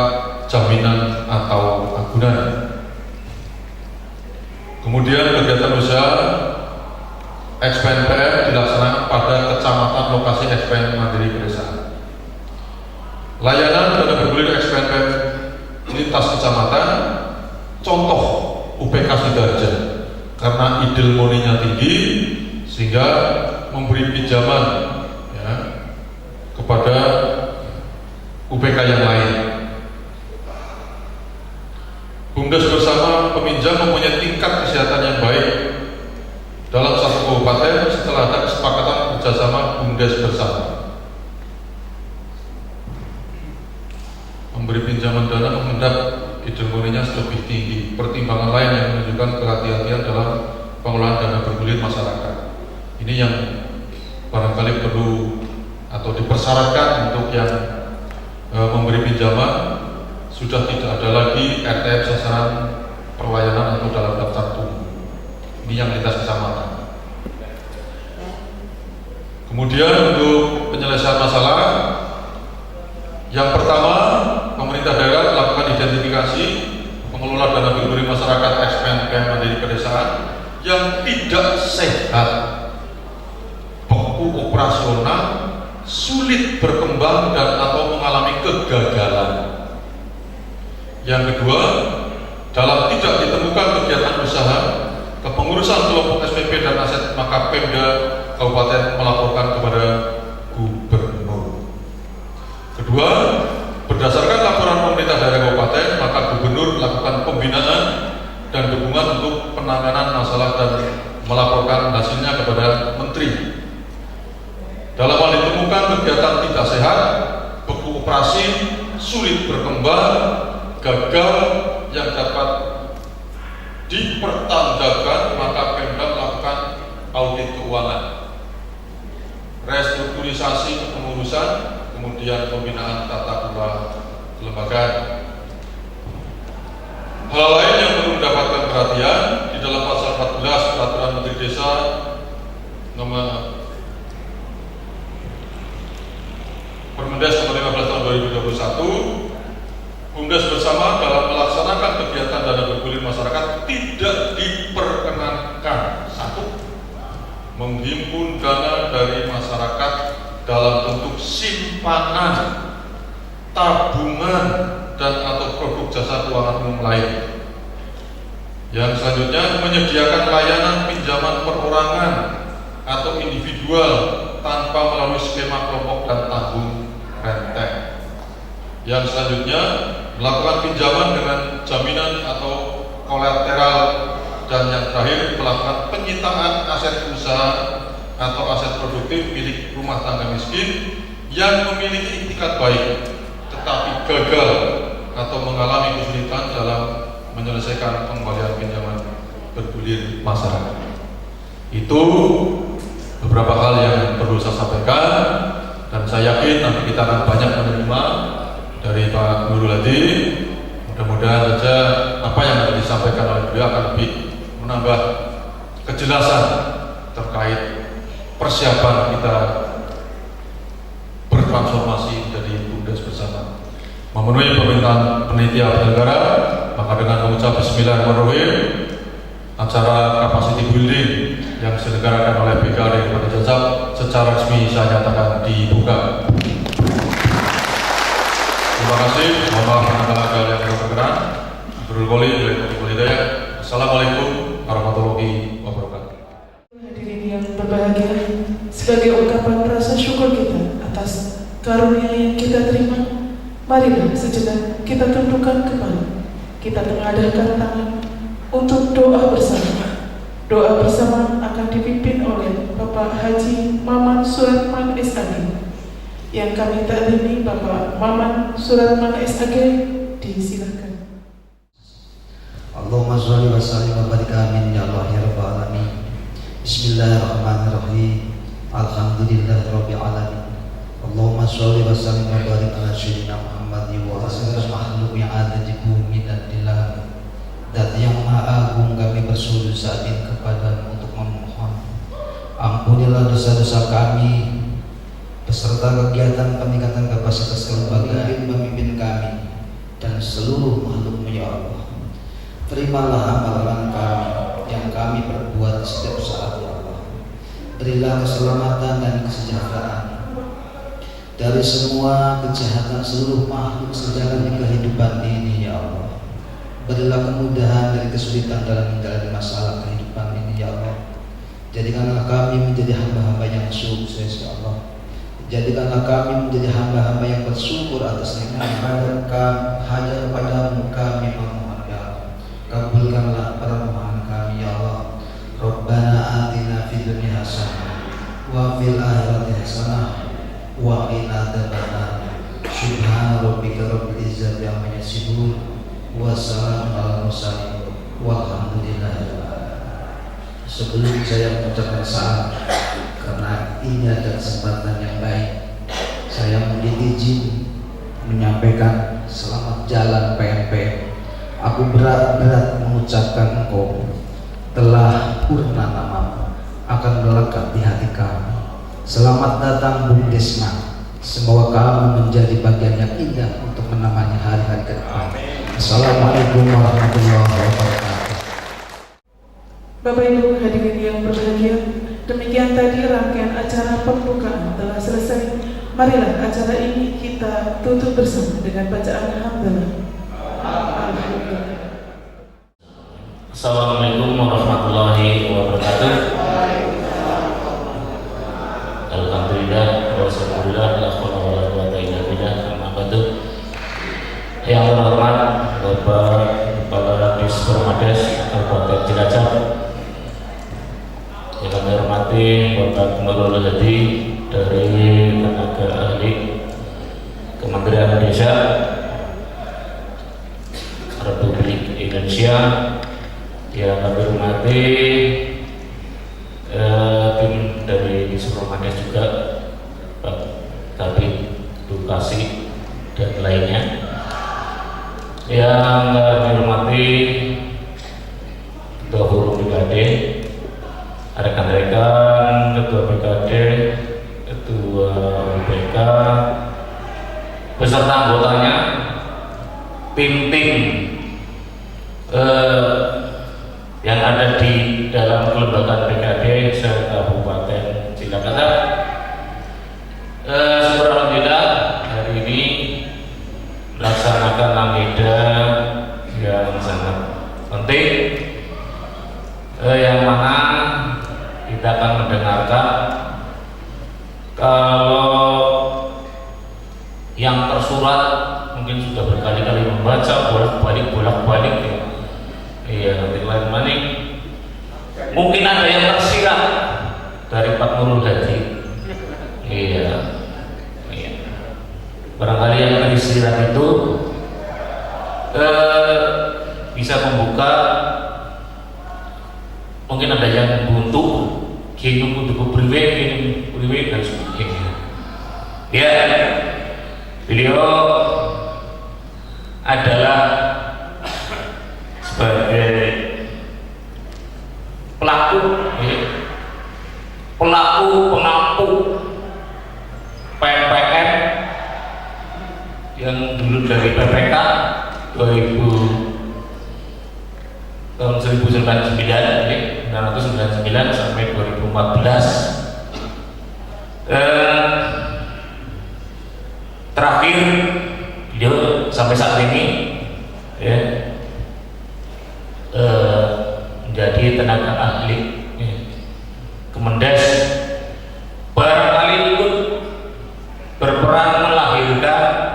jaminan atau agunan. Kemudian kegiatan usaha XPNPM dilaksanakan pada kecamatan lokasi XPN Mandiri Pedesaan. Layanan dana bergulir XPNPM lintas kecamatan, contoh UPK Sidoarjo, karena idilmoninya tinggi sehingga memberi pinjaman ya, kepada UPK yang lain. BUMDes bersama peminjam mempunyai tingkat kesehatan yang baik dalam satu kabupaten setelah ada kesepakatan kerjasama BUMDes bersama. Memberi pinjaman dana menghadap idilmoninya lebih tinggi. Pertimbangan lain yang menunjukkan kehati-hatian dalam pengelolaan dana bergulir masyarakat. Ini yang barangkali perlu atau dipersyaratkan untuk yang memberi pinjaman sudah tidak ada lagi RTM sasaran perlayanan atau dalam daftar tunggu. Ini yang lintas kecamatan. Kemudian untuk penyelesaian masalah, yang pertama, pemerintah daerah melakukan identifikasi pengelola dana bergulir masyarakat XPNPM Mandiri Pedesaan yang tidak sehat, beku operasional, sulit berkembang dan atau mengalami kegagalan. Yang kedua, dalam tidak ditemukan kegiatan usaha kepengurusan kelompok SPP dan aset, maka Pemda Kabupaten melaporkan kepada Gubernur. Kedua, berdasarkan laporan pemerintah daerah kabupaten, maka Gubernur melakukan pembinaan dan dukungan untuk penanganan masalah dan melaporkan hasilnya kepada Menteri. Dalam hal ditemukan kegiatan tidak sehat, beku operasi, sulit berkembang, gagal yang dapat dipertandakan, maka Pemda melakukan audit keuangan, restrukturisasi kepengurusan, kemudian pembinaan tata kelola kelembagaan. Hal lain yang perlu mendapatkan perhatian di dalam pasal 14 Peraturan Menteri Desa nomor Permendes nomor 15 tahun 2021, BUMDes bersama dalam melaksanakan kegiatan dana bergulir masyarakat tidak diperkenankan: satu, menghimpun dana dari masyarakat dalam bentuk simpanan, tabungan, dan atau produk jasa keuangan umum lain. Yang selanjutnya, menyediakan layanan pinjaman perorangan atau individual tanpa melalui skema kelompok dan tanggung renteng. Yang selanjutnya, melakukan pinjaman dengan jaminan atau kolateral. Dan yang terakhir, melakukan penyitaan aset usaha atau aset produktif milik rumah tangga miskin yang memiliki itikat baik tetapi gagal atau mengalami kesulitan dalam menyelesaikan pengembalian pinjaman bergulir masyarakat. Itu beberapa hal yang perlu saya sampaikan, dan saya yakin nanti kita akan banyak menerima dari Pak Nurul Hadi. Mudah-mudahan saja apa yang akan disampaikan oleh beliau akan lebih menambah kejelasan terkait persiapan kita bertransformasi menjadi BUMDes bersama, memenuhi permintaan panitia penyelenggara. Maka dengan mengucap Bismillahirrahmanirrahim, acara capacity building yang diselenggarakan oleh BKD Kabupaten Cilacap secara resmi saya nyatakan dibuka. Terima kasih. Mohon maaf penanggalan yang berkenan. Berul Hidayah. Assalamualaikum warahmatullahi wabarakatuh. Hadirin yang berbahagia, sebagai ungkapan rasa syukur kita atas karunia yang kita terima, marilah sejenak kita tundukkan kepala, kita tengadahkan tangan untuk doa bersama. Doa bersama akan dipimpin oleh Bapak Haji Maman Suratman SAG. Yang kami taklimi Bapak Maman Suratman SAG, disilakan. Allahumma sholli wa sallim wa barik amin ya Allah ya rabbal alamin. Bismillahirrahmanirrahim. Alhamdulillahirabbil alamin. Allahumma sholli wa sallim wa barik ala sayyidina Muhammad wa ala seluruh makhluk yang ada di bumi dan di langit. Dat yang Maha Agung, kami bersujud saat ini kepadamu untuk memohon ampunilah dosa-dosa kami beserta kegiatan peningkatan kapasitas kelembagaan pemimpin kami dan seluruh makhlukmu ya Allah. Terimalah amalan kami yang kami perbuat setiap saat ya Allah. Berilah keselamatan dan kesejahteraan dari semua kejahatan seluruh makhluk sejalan kehidupan ini ya Allah. Berilah kemudahan dari kesulitan dalam menjalani masalah kehidupan ini ya Allah. Jadikanlah kami menjadi hamba-hamba yang sukses ya Allah. Jadikanlah kami menjadi hamba-hamba yang bersyukur atas nikmat hanya kepadamu kami memohon ya Allah. Kabulkanlah permohonan kami ya Allah. Rabbana atina fid dunya hasanah wa fil akhirati hasanah wa qina adzabannar. Subhana rabbika rabbil izzati amma yasifun. Wassalamu ala mursalin walhamdulillah. Sebelum saya mengucapkan salam, karena ini ada kesempatan yang baik, saya mohon izin menyampaikan selamat jalan PNPM. Aku berat-berat mengucapkan engkau telah purna namamu akan melekat di hati kami. Selamat datang Bung Desma. Semoga kamu menjadi bagian yang indah untuk menemani hari-hari ke depan. Assalamualaikum warahmatullahi wabarakatuh. Bapak Ibu hadirin yang berbahagia, demikian tadi rangkaian acara pembukaan telah selesai. Marilah acara ini kita tutup bersama dengan bacaan hamdalah. Assalamualaikum warahmatullahi wabarakatuh. Alhamdulillah wassallallahu ala yang terhormat Bapak Kepala Dispermades Kabupaten Cilacap, yang kami hormati Bapak Nurul Hadi dari tenaga ahli Kementerian Desa Republik Indonesia, yang kami hormati tim dari Dispermades juga, Pak Kabid Edukasi dan lainnya, yang kami hormati Ketua Forum BKD, rekan-rekan Ketua BKD, Ketua UPK, beserta anggotanya, tim-tim yang ada di dalam kelembagaan BKD se-Kabupaten Cilacap. Alhamdulillah hari ini melaksanakan agenda yang sangat penting, yang mana kita akan mendengarkan kalau yang tersurat mungkin sudah berkali-kali membaca bolak-balik ya, nanti lain maning mungkin ada yang tersirat dari Pak Nurul Hadi, iya. Barangkali yang tersirat itu bisa membuka, mungkin ada yang buntu, kini untuk priwe dan sebagainya. Ya, beliau adalah sebagai pelaku pengampu PPN yang dulu dari PPK tahun 1999 sampai 2014. Terakhir beliau sampai saat ini ya, menjadi tenaga ahli Kemendes, barangkali ikut berperan melahirkan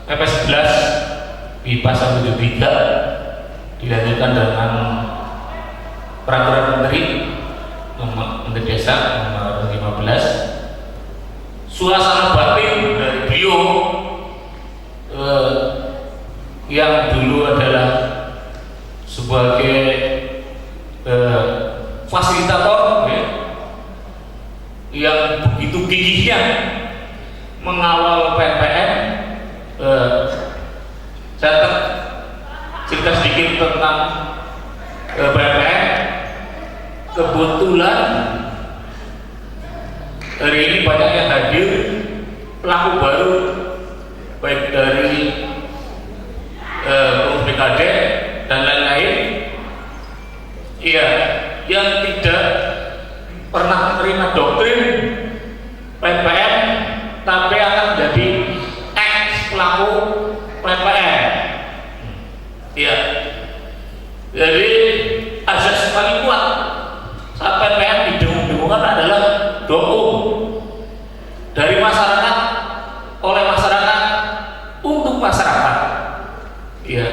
PP 11 BIPA 173 dilanjutkan dengan peraturan Menteri Desa nomor 15. Suasana batin dari beliau yang dulu adalah sebagai fasilitator ya, yang begitu gigihnya mengawal PPM. Saya cerita sedikit tentang PPM. Kebetulan hari ini banyak yang hadir, pelaku baru baik dari BKD dan lain-lain, iya, yang tidak pernah menerima doktrin PPM tapi akan menjadi ex pelaku PPM. Iya, jadi asas paling kuat saat PPM didengungkan adalah doa dari masyarakat oleh masyarakat untuk masyarakat. Iya,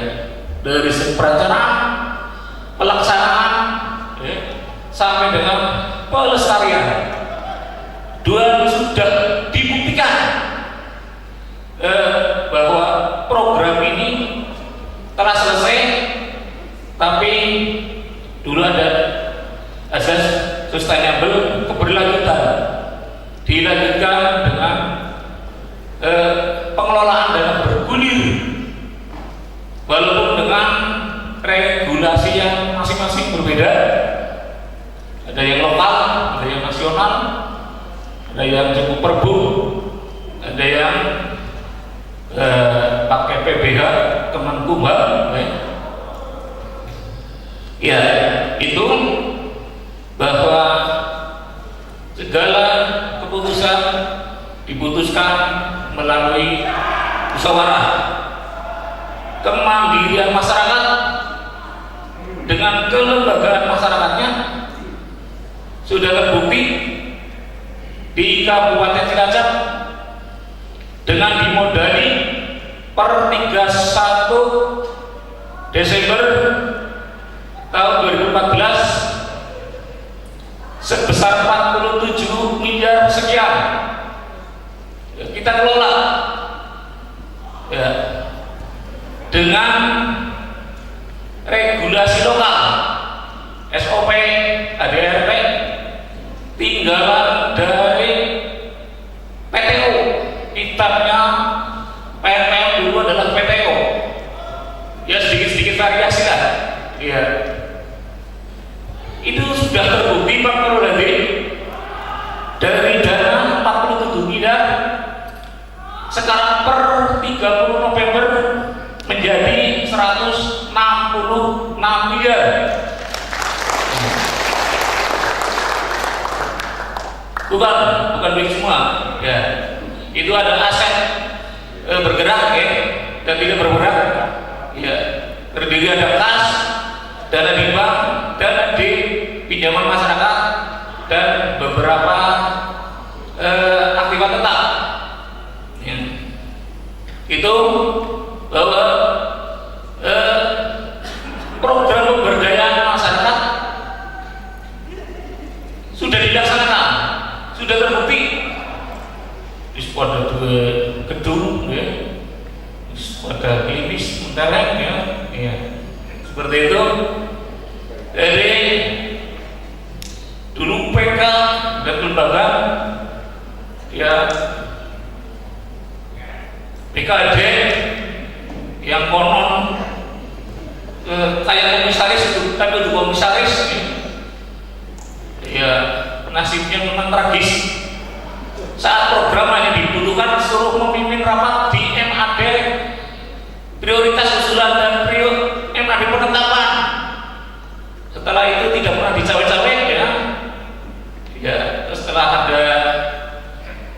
dari perencanaan, pelaksanaan, ya, sampai dengan pelestarian. Dua sudah dibuktikan bahwa program ini telah selesai, tapi dulu ada asas sustainable keberlanjutan, dilanjutkan dengan pengelolaan dana bergulir, walaupun dengan regulasi yang masing-masing berbeda. Ada yang lokal, ada yang nasional, ada yang cukup perbu, ada yang pakai PBH, Kemenkumham. Ya, itu bahwa segala keputusan diputuskan melalui musyawarah. Kemandirian masyarakat dengan kelembagaan masyarakatnya sudah terbukti di Kabupaten Cilacap dengan dimodali per 31 Desember tahun 2014 sebesar 47 miliar sekian ya, kita kelola ya, dengan regulasi lokal, SOP, ADRT, tinggalan dari PTO. Kitabnya PPM dulu adalah PTO. Ya sedikit-sedikit variasi lah. Ya. Itu sudah terbukti Pak Peruladi dari dana 47 miliar sekarang per 30 November menjadi 166 miliar. Bukan duit semua, ya. Itu ada aset bergerak ya, dan tidak bergerak, ya. Terdiri ada kas, dana di bank, dana di pinjaman masyarakat, dan beberapa aktifan tetap. Ya. Itu bahwa program pemberdayaan masyarakat sudah dilaksanakan, sudah terbukti. Ada 2 gedung, ya, ada klinis, mentereng, ya, seperti itu. Jadi dulu PK dan lembaga, ya, PKD yang konon kayak komisaris itu, tapi untuk komisaris, ya, nasibnya memang tragis. Saat program hanya dibutuhkan suruh memimpin rapat di MAD prioritas usulan dan MAD penetapan. Setelah itu tidak pernah dicawe-cawe, ya. Ya, setelah ada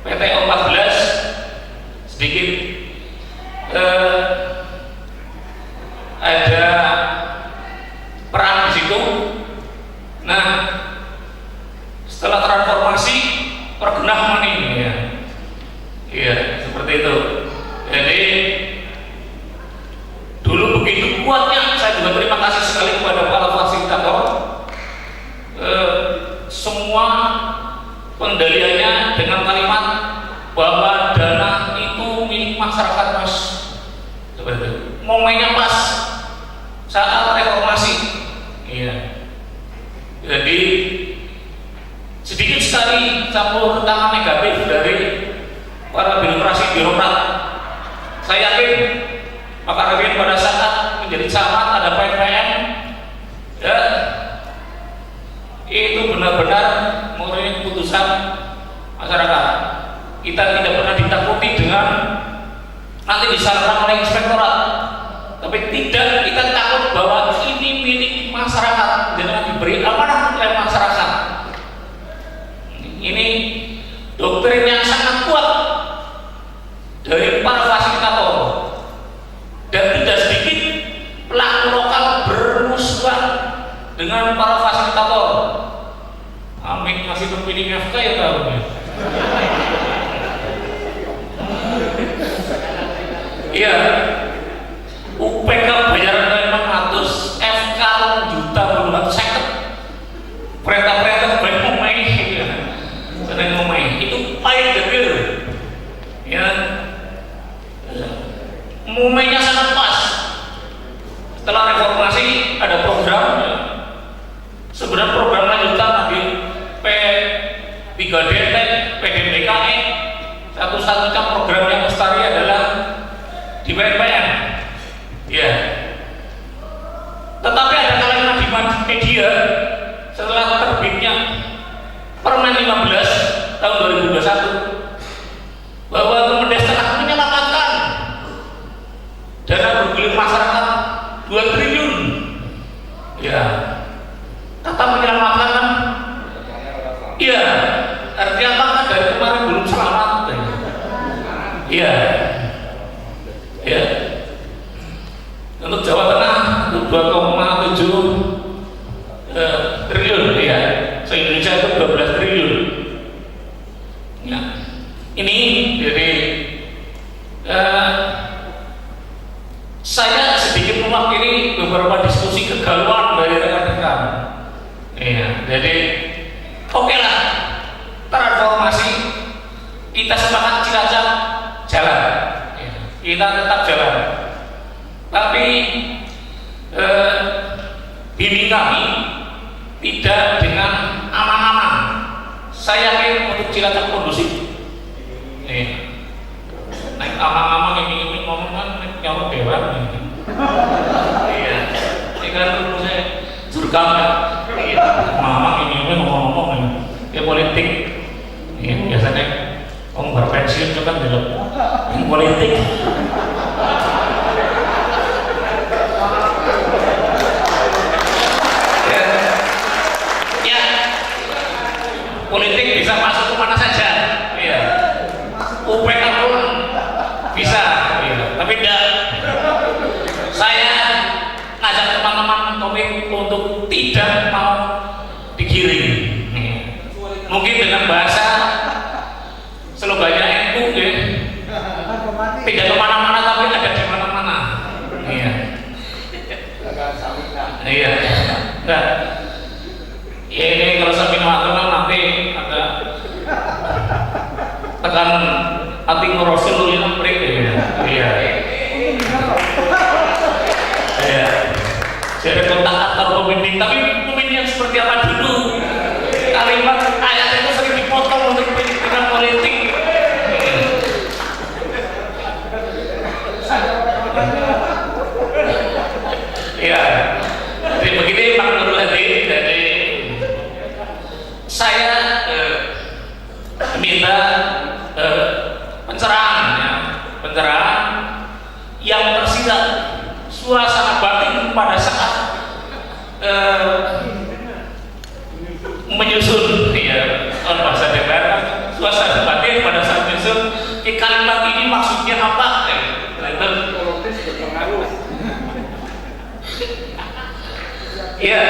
PTO 14 sedikit ada peran di situ. Nah, setelah transformasi pergenah ini, ya, iya, seperti itu. Jadi dulu begitu kuatnya. Saya juga terima kasih sekali kepada para fasilitator. Semua pengendaliannya dengan kalimat bahwa dana itu milik masyarakat, Mas. Seperti itu. momennya pas saat reformasi. Iya. Jadi sedikit sekali campur tangan negatif dari para birokrat. Saya yakin Pak Arifin pada saat menjadi camat ada PPN, ya, itu benar-benar murni keputusan masyarakat. Kita tidak pernah ditakuti dengan nanti disalahkan oleh inspektorat, tapi tidak, kita takut bahwa ini milik masyarakat dengan diberi amanah oleh masyarakat. Ini doktrin yang sangat kuat dari para fasilitator, dan tidak sedikit pelaku lokal bermusuhan dengan para fasilitator. Amin masih terpilih FK ya tahu. Iya, UPK bayaran 500, FK juta berbulan seket. Perintah-perintah baik ngomai, sedang ngomai itu pahit degil. Ya, momennya sangat pas. Setelah reformasi ada program, ya. Sebenarnya program lanjutan di P3DT, PDMDKE, satu-satunya program yang lestari adalah di PPN. Ya. Tetapi ada kalimat di media setelah terbitnya Permen 15 tahun 2021 bahwa Kemendes telah menyelamatkan dana bergulir masyarakat 2 triliun. Ya. Kata menyelamatkan kan? Iya. Artinya apa? Dari kemarin belum selamat. Iya. Ya. Untuk Jawa Tengah 2,7 triliun, ya. Se-Indonesia itu 12 triliun. Ya. Ini jadi saya sedikit mewakili beberapa diskusi kegalauan dari rekan-rekan. Ya, jadi oke lah, transformasi kita sepakat Cilacap jalan. Ya, kita tetap jalan. Tapi bimbing kami tidak dengan aman-aman. Saya yakin untuk Cilacap kondusif. Naik aman-aman ini ngomong kan nyawa dewan. Iya, ini kan saya surgam ya. Mama ini ngomong-ngomong ya politik. Iya, biasanya om berpensiun itu kan belum politik. Politik bisa masuk kemana saja, ya. UPK pun bisa, ya. Tapi tidak. Saya ngajak teman-teman komit untuk tidak mau digiring. Ya. Mungkin dengan bahasa slogannya NU, ya. Tidak kemana-mana tapi ada di mana-mana. Iya. Iya. Nah. Ya ini kalau sampai ngelakuin nanti ada tekan hati ngerosin dulu yang break ya. Iya. Iya. Jadi kontak antar pemimpin, tapi pemimpin yang seperti apa dulu? Kalimat ayat itu sering dipotong untuk kepentingan politik. Iya. Jadi begini Pak Nurul Hadi, jadi saya minta pencerahan, ya. Pencerahan yang tersirat suasana batin pada saat menyusun, ya, bahasa DPR, suasana batin pada saat menyusun kalimat ini maksudnya apa? Ya.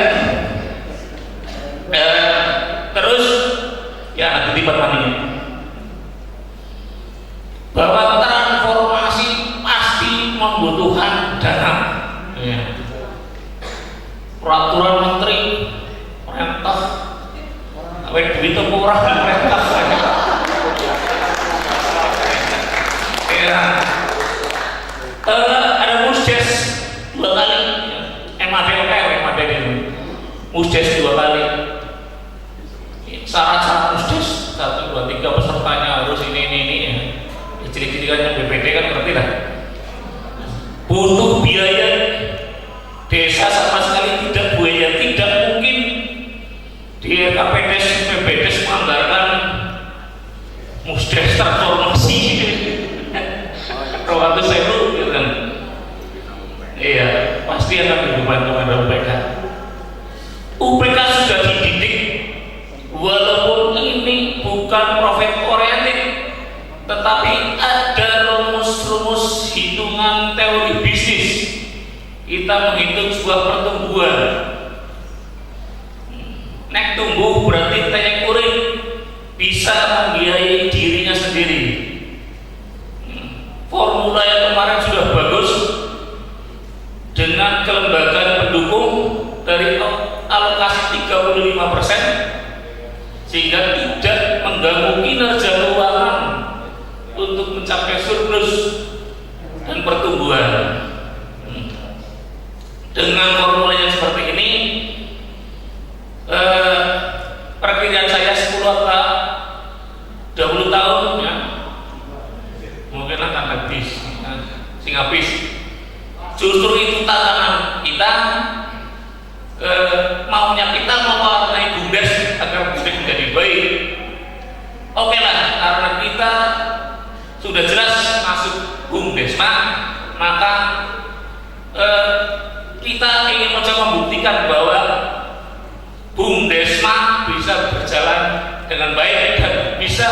Terus ya nanti pertandingan bahwa transformasi pasti membutuhkan dana. Ya. Peraturan menteri, perintah, awet duit murah dan perintah. Ya. Ada musdes musdes 2 kali. Syarat-syarat musdes 1, 2, 3 pesertanya harus ini ya. Ciri-cirinya BPD kan ngerti lah. Butuh biaya. Desa sama sekali tidak biaya, tidak mungkin di KPDes BPDes menganggarkan musdes transformasi 200.000 gitu kan. Iya, pasti akan dibantu oleh UPK. UPK sudah dididik, walaupun ini bukan profit oriented, tetapi ada rumus-rumus hitungan teori bisnis. Kita menghitung sebuah pertumbuhan. Nek tumbuh berarti tanya kuring bisa membiayai dirinya sendiri. Formula yang kemarin sudah bagus dengan kelembagaan pendukung dari alokasi 35% sehingga tidak mengganggu kinerja keuangan untuk mencapai surplus dan pertumbuhan. Dengan formula yang seperti ini, perkiraan saya 10 atau 20 tahun ya, mungkin akan habis, habis. Justru itu tantangan kita, maunya kita mewarnai BUMDes agar BUMDes menjadi baik. Oke lah, karena kita sudah jelas masuk BUMDesma, maka kita ingin mencoba membuktikan bahwa BUMDesma bisa berjalan dengan baik dan bisa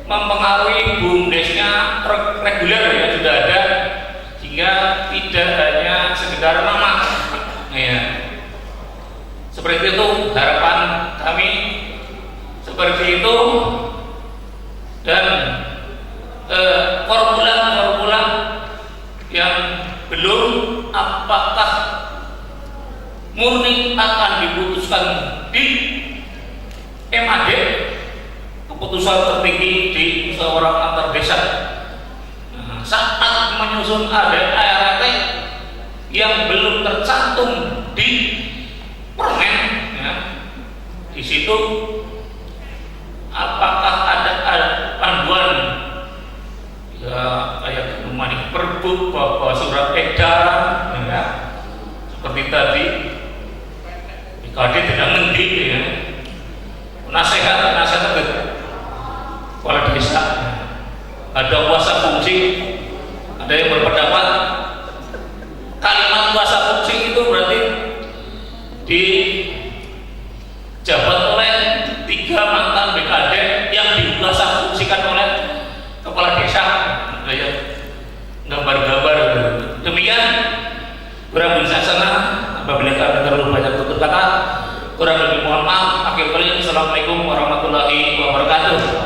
mempengaruhi BUMDesnya reguler yang sudah ada, sehingga tidak hanya sekedar nama ya. Seperti itu harapan kami, seperti itu. Dan formula-formula yang belum, apakah murni akan diputuskan di MAD, keputusan tertinggi di musyawarah antar desa, saat menyusun ART yang belum tercantum di permen ya, di situ apakah ada panduan ya, kayak Manik Perbu, bawa surat edaran ya, seperti tadi BKD tidak ngendi ya, nasihat kepala desa, ada kuasa fungsi, ada yang berpendapat kalimat kuasa fungsi itu berarti dijabat oleh 3 mantan BKD yang dikuasa fungsikan oleh kepala desa, kayak gambar-gambar. Demikian kurang bisa sana. Apabila kami terlalu banyak tutur kata, kurang lebih mohon maaf. Akhir kali, assalamualaikum warahmatullahi wabarakatuh.